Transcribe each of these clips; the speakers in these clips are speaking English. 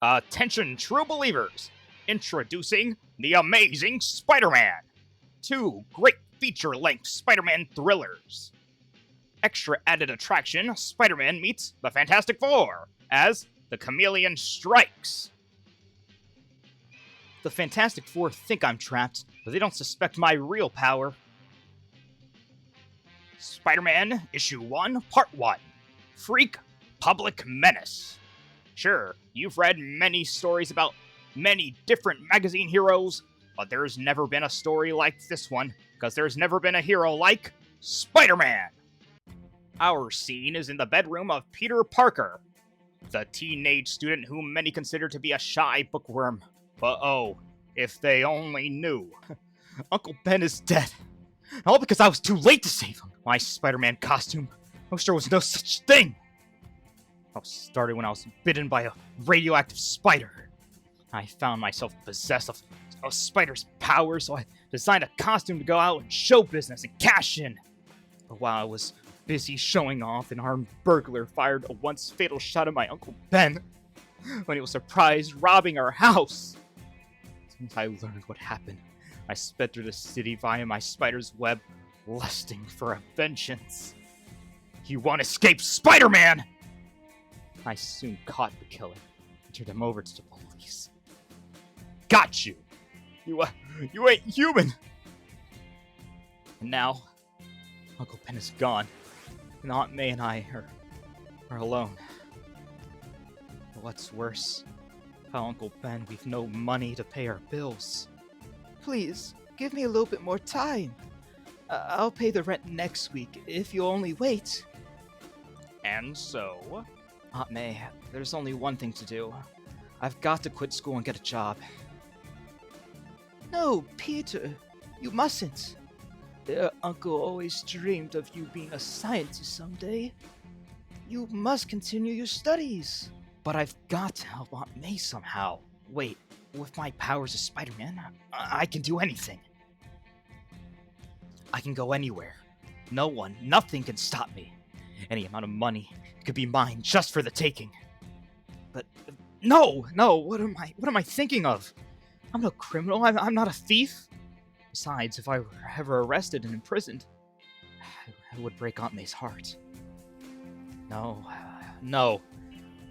Attention, true believers! Introducing The Amazing Spider-Man! 2 great feature-length Spider-Man thrillers. Extra added attraction, Spider-Man meets the Fantastic Four as the Chameleon Strikes. The Fantastic Four think I'm trapped, but they don't suspect my real power. Spider-Man Issue 1, Part 1. Freak Public Menace. Sure, you've read many stories about many different magazine heroes, but there's never been a story like this one, because there's never been a hero like Spider-Man! Our scene is in the bedroom of Peter Parker, the teenage student whom many consider to be a shy bookworm. But oh, if they only knew. Uncle Ben is dead. All because I was too late to save him. My Spider-Man costume. I wish there was no such thing. All started when I was bitten by a radioactive spider. I found myself possessed of spider's powers, so I designed a costume to go out and show business and cash in. But while I was busy showing off, an armed burglar fired a once fatal shot at my Uncle Ben when he was surprised robbing our house. Since I learned what happened, I sped through the city via my spider's web, lusting for a vengeance. You won't escape, Spider-Man! I soon caught the killer and turned him over to the police. Got you! You ain't human! And now, Uncle Ben is gone, and Aunt May and I are alone. But what's worse, without Uncle Ben, we've no money to pay our bills. Please, give me a little bit more time. I'll pay the rent next week, if you'll only wait. And so? Aunt May, there's only one thing to do. I've got to quit school and get a job. No, Peter, you mustn't. Their uncle always dreamed of you being a scientist someday. You must continue your studies. But I've got to help Aunt May somehow. Wait, with my powers as Spider-Man, I can do anything. I can go anywhere. No one, nothing can stop me. Any amount of money could be mine just for the taking. But no, what am I thinking of? I'm no criminal. I'm not a thief. Besides, if I were ever arrested and imprisoned, it would break Aunt May's heart. No.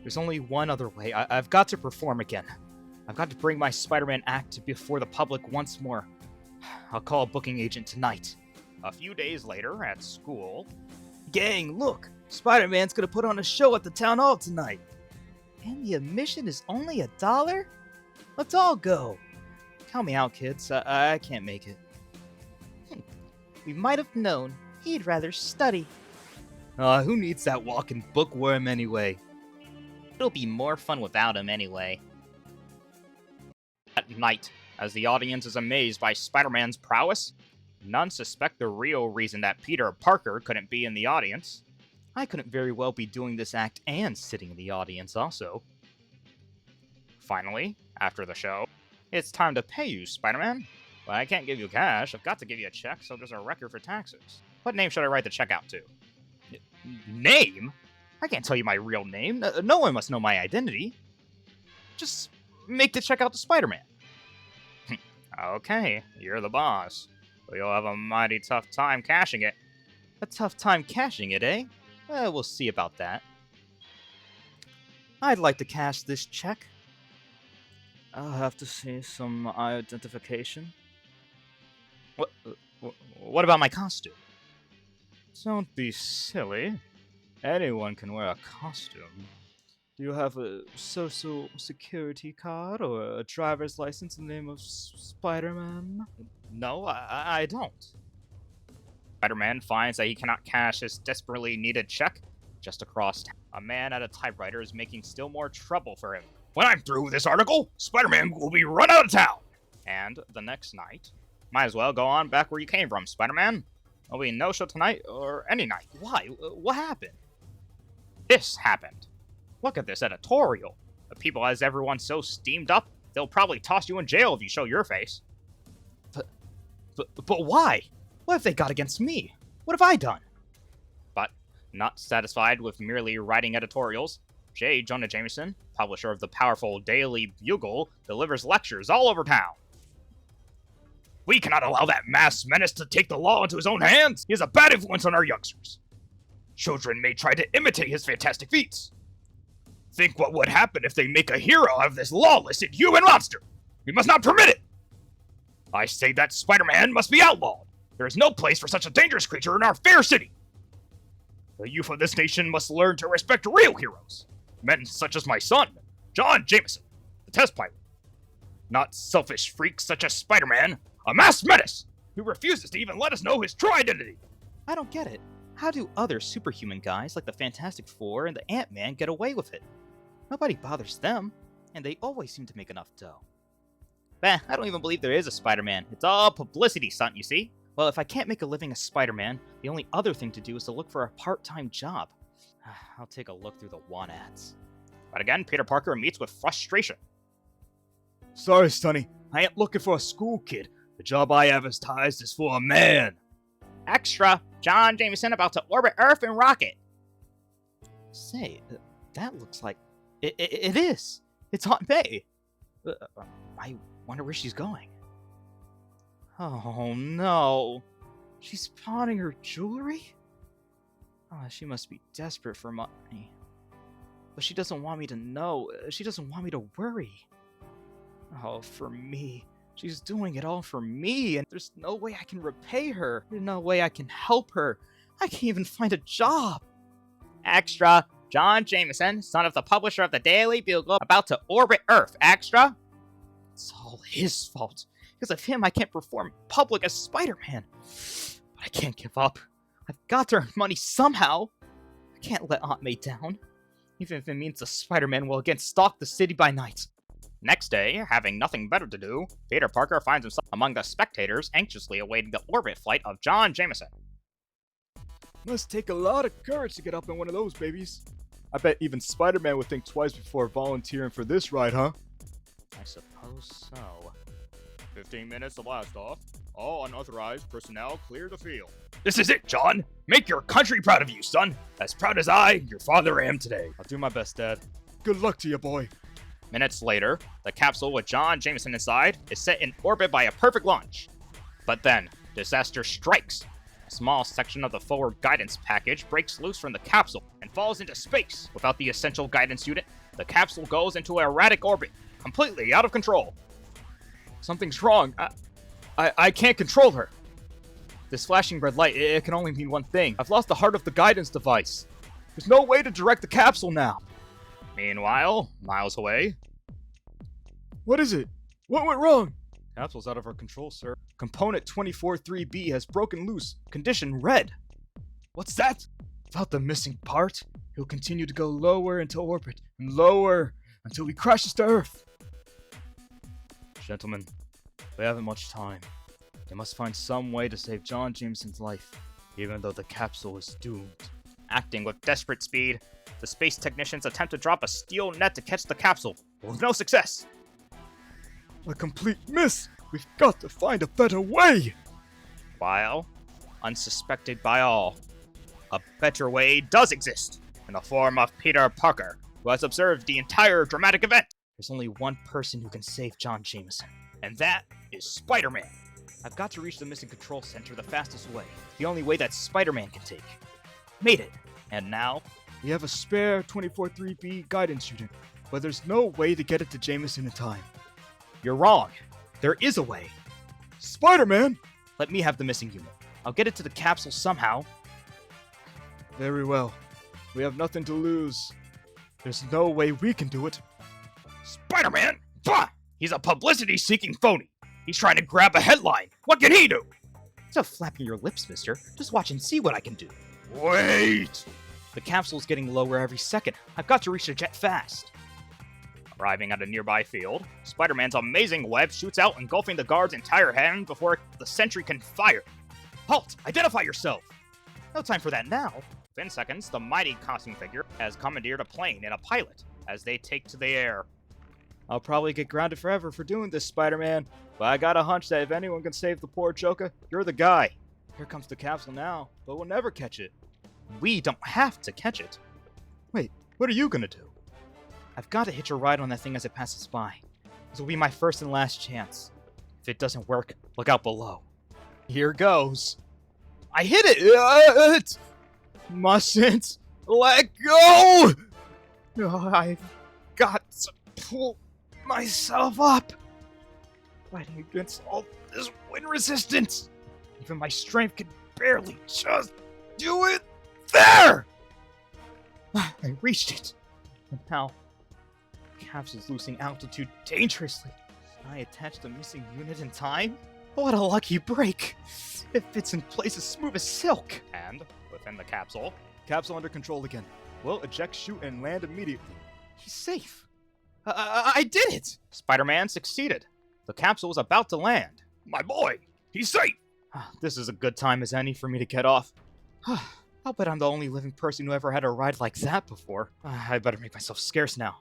There's only one other way. I've got to perform again. I've got to bring my Spider-Man act before the public once more. I'll call a booking agent tonight. A few days later, at school... Gang, look! Spider-Man's gonna put on a show at the town hall tonight. And the admission is only $1? Let's all go. Count me out, kids. I can't make it. We might have known he'd rather study. Who needs that walking bookworm anyway? It'll be more fun without him anyway. At night, as the audience is amazed by Spider-Man's prowess, none suspect the real reason that Peter Parker couldn't be in the audience. I couldn't very well be doing this act and sitting in the audience also. Finally, after the show, it's time to pay you, Spider-Man. But I can't give you cash, I've got to give you a check so there's a record for taxes. What name should I write the check out to? Name? I can't tell you my real name. No one must know my identity. Just make the check out to Spider-Man. Okay, you're the boss. But you'll have a mighty tough time cashing it. A tough time cashing it, eh? We'll see about that. I'd like to cash this check. I'll have to see some identification. What about my costume? Don't be silly. Anyone can wear a costume. Do you have a social security card or a driver's license in the name of Spider-Man? No, I don't. Spider-Man finds that he cannot cash his desperately needed check. Just across town, a man at a typewriter is making still more trouble for him. When I'm through with this article, Spider-Man will be run out of town! And the next night, might as well go on back where you came from, Spider-Man. There'll be no show tonight or any night. Why? What happened? This happened. Look at this editorial. The people has everyone so steamed up, they'll probably toss you in jail if you show your face. But why? What have they got against me? What have I done? But, not satisfied with merely writing editorials, Jonah Jameson, publisher of the powerful Daily Bugle, delivers lectures all over town. We cannot allow that masked menace to take the law into his own hands. He has a bad influence on our youngsters. Children may try to imitate his fantastic feats. Think what would happen if they make a hero out of this lawless and human monster. We must not permit it. I say that Spider-Man must be outlawed. There is no place for such a dangerous creature in our fair city. The youth of this nation must learn to respect real heroes. Men such as my son, Jonah Jameson, the test pilot. Not selfish freaks such as Spider-Man, a masked menace who refuses to even let us know his true identity. I don't get it. How do other superhuman guys like the Fantastic Four and the Ant-Man get away with it? Nobody bothers them, and they always seem to make enough dough. I don't even believe there is a Spider-Man. It's all publicity stunt, you see? Well, if I can't make a living as Spider-Man, the only other thing to do is to look for a part-time job. I'll take a look through the want ads. But again, Peter Parker meets with frustration. Sorry, Sonny. I ain't looking for a school kid. The job I advertised is for a man. Extra! Jonah Jameson about to orbit Earth in rocket. Say, that looks like... It is! It's Aunt May! I wonder where she's going. Oh no! She's pawning her jewelry? Oh, she must be desperate for money. But she doesn't want me to know. She doesn't want me to worry. Oh, for me. She's doing it all for me, and there's no way I can repay her. There's no way I can help her. I can't even find a job. Extra! Jonah Jameson, son of the publisher of the Daily Bugle, about to orbit Earth. Extra! It's all his fault. Because of him, I can't perform in public as Spider-Man. But I can't give up. I've got to earn money somehow. I can't let Aunt May down. Even if it means the Spider-Man will again stalk the city by night. Next day, having nothing better to do, Peter Parker finds himself among the spectators anxiously awaiting the orbit flight of Jonah Jameson. Must take a lot of courage to get up in one of those babies. I bet even Spider-Man would think twice before volunteering for this ride, huh? I suppose so. 15 minutes to blast off. All unauthorized personnel clear the field. This is it, John. Make your country proud of you, son. As proud as I, your father, am today. I'll do my best, Dad. Good luck to you, boy. Minutes later, the capsule with Jonah Jameson inside is set in orbit by a perfect launch. But then, disaster strikes. A small section of the forward guidance package breaks loose from the capsule and falls into space. Without the essential guidance unit, the capsule goes into an erratic orbit, completely out of control. Something's wrong. I can't control her. This flashing red light, it can only mean one thing. I've lost the heart of the guidance device. There's no way to direct the capsule now. Meanwhile, miles away. What is it? What went wrong? Capsule's out of our control, sir. Component 243B has broken loose. Condition red. What's that? Without the missing part, he'll continue to go lower into orbit and lower until he crashes to Earth. Gentlemen, we haven't much time. They must find some way to save Jonah Jameson's life, even though the capsule is doomed. Acting with desperate speed, the space technicians attempt to drop a steel net to catch the capsule, but with no success. A complete miss! We've got to find a better way! While, unsuspected by all, a better way does exist, in the form of Peter Parker, who has observed the entire dramatic event. There's only one person who can save Jonah Jameson. And that is Spider-Man. I've got to reach the missing control center the fastest way. The only way that Spider-Man can take. Made it. And now, we have a spare 243B guidance unit, but there's no way to get it to Jameson in time. You're wrong. There is a way. Spider-Man! Let me have the missing unit. I'll get it to the capsule somehow. Very well. We have nothing to lose. There's no way we can do it. Spider-Man? Bah! He's a publicity-seeking phony. He's trying to grab a headline. What can he do? Stop flapping your lips, mister. Just watch and see what I can do. Wait! The capsule's getting lower every second. I've got to reach the jet fast. Arriving at a nearby field, Spider-Man's amazing web shoots out, engulfing the guard's entire hand before the sentry can fire. Halt! Identify yourself! No time for that now. Within seconds, the mighty costume figure has commandeered a plane and a pilot as they take to the air. I'll probably get grounded forever for doing this, Spider-Man, but I got a hunch that if anyone can save the poor Joker, you're the guy. Here comes the capsule now, but we'll never catch it. We don't have to catch it. Wait, what are you gonna do? I've got to hitch a ride on that thing as it passes by. This will be my first and last chance. If it doesn't work, look out below. Here goes. I hit it! Mustn't let go! I've got to pull myself up. Fighting against all this wind resistance. Even my strength can barely just do it. There! I reached it. And now, the capsule's losing altitude dangerously. I attached the missing unit in time? What a lucky break. It fits in place as smooth as silk. And within the capsule, Capsule under control again. We'll eject, shoot, and land immediately. He's safe. I did it! Spider-Man succeeded. The capsule was about to land. My boy, he's safe! This is a good time as any for me to get off. I'll bet I'm the only living person who ever had a ride like that before. I better make myself scarce now.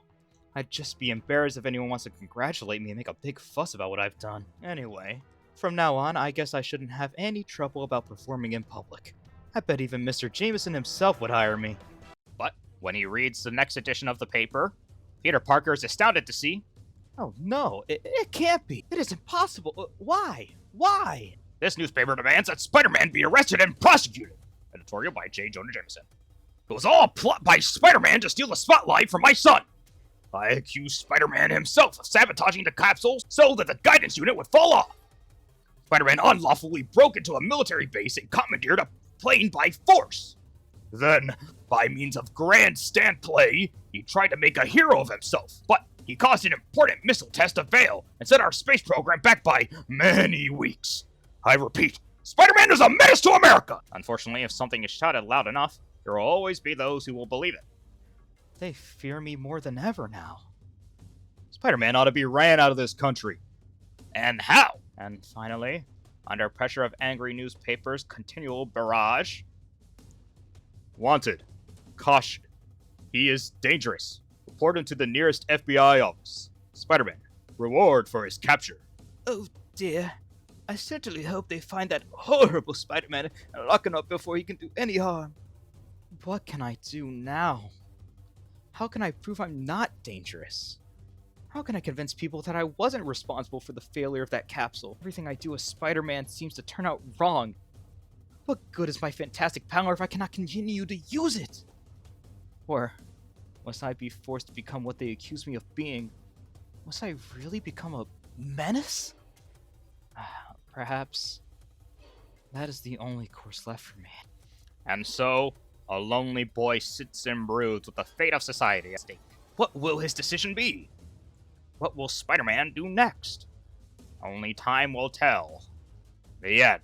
I'd just be embarrassed if anyone wants to congratulate me and make a big fuss about what I've done. Anyway, from now on, I guess I shouldn't have any trouble about performing in public. I bet even Mr. Jameson himself would hire me. But when he reads the next edition of the paper, Peter Parker is astounded to see... Oh no, it can't be. It is impossible. Why? Why? This newspaper demands that Spider-Man be arrested and prosecuted. Editorial by Jonah Jameson. It was all a plot by Spider-Man to steal the spotlight from my son. I accuse Spider-Man himself of sabotaging the capsules so that the guidance unit would fall off. Spider-Man unlawfully broke into a military base and commandeered a plane by force. Then, by means of grandstand play, he tried to make a hero of himself, but he caused an important missile test to fail and set our space program back by many weeks. I repeat, Spider-Man is a menace to America! Unfortunately, if something is shouted loud enough, there will always be those who will believe it. They fear me more than ever now. Spider-Man ought to be ran out of this country. And how? And finally, under pressure of angry newspapers' continual barrage... Wanted. Caution. He is dangerous. Report him to the nearest FBI office. Spider-Man. Reward for his capture. Oh dear. I certainly hope they find that horrible Spider-Man and lock him up before he can do any harm. What can I do now? How can I prove I'm not dangerous? How can I convince people that I wasn't responsible for the failure of that capsule? Everything I do as Spider-Man seems to turn out wrong. What good is my fantastic power if I cannot continue to use it? Or must I be forced to become what they accuse me of being? Must I really become a menace? Perhaps that is the only course left for me. And so, a lonely boy sits and broods with the fate of society at stake. What will his decision be? What will Spider-Man do next? Only time will tell. The end.